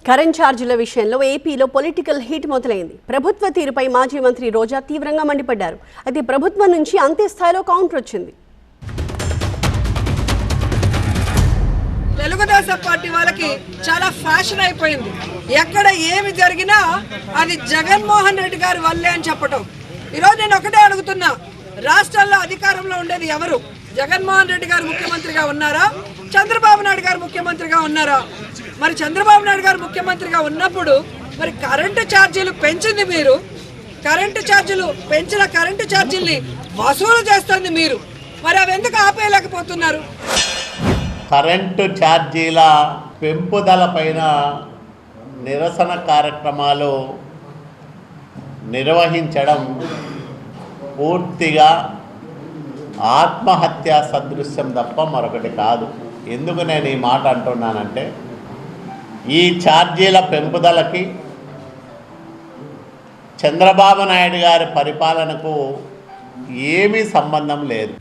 Current ఛార్జీల విషయంలో ఏపీలో పొలిటికల్ హీట్ మొదలైంది. ప్రభుత్వ తీరుపై మాజీ మంత్రి రోజా తీవ్రంగా మండిపడ్డారు. అయితే ప్రభుత్వం నుంచి అంతే స్థాయిలో కౌంటర్ వచ్చింది. తెలుగుదేశం పార్టీ వాళ్ళకి చాలా ఫ్యాషన్ అయిపోయింది. ఎక్కడ ఏమి జరిగినా అది జగన్మోహన్ రెడ్డి గారి వల్లే అని చెప్పటం. ఈరోజు నేను ఒకటే అడుగుతున్నా, రాష్ట్రాల్లో అధికారంలో ఉండేది ఎవరు? జగన్మోహన్ రెడ్డి గారు ముఖ్యమంత్రిగా ఉన్నారా, చంద్రబాబు నాయుడు గారు ముఖ్యమంత్రిగా ఉన్నారా? మరి చంద్రబాబు నాయుడు గారు ముఖ్యమంత్రిగా ఉన్నప్పుడు మరి కరెంటు ఛార్జీలు పెంచింది మీరు, పెంచిన కరెంటు ఛార్జీల్ని వసూలు చేస్తుంది మీరు. మరి అవి ఎందుకు ఆపేయలేకపోతున్నారు? కరెంటు ఛార్జీల పెంపుదల పైన నిరసన కార్యక్రమాలు నిర్వహించడం పూర్తిగా ఆత్మహత్యా సదృశ్యం తప్ప మరొకటి కాదు. ఎందుకు నేను ఈ మాట అంటున్నానంటే, ఈ ఛార్జీల పెంపుదలకి చంద్రబాబు నాయుడు గారి పరిపాలనకు ఏమీ సంబంధం లేదు.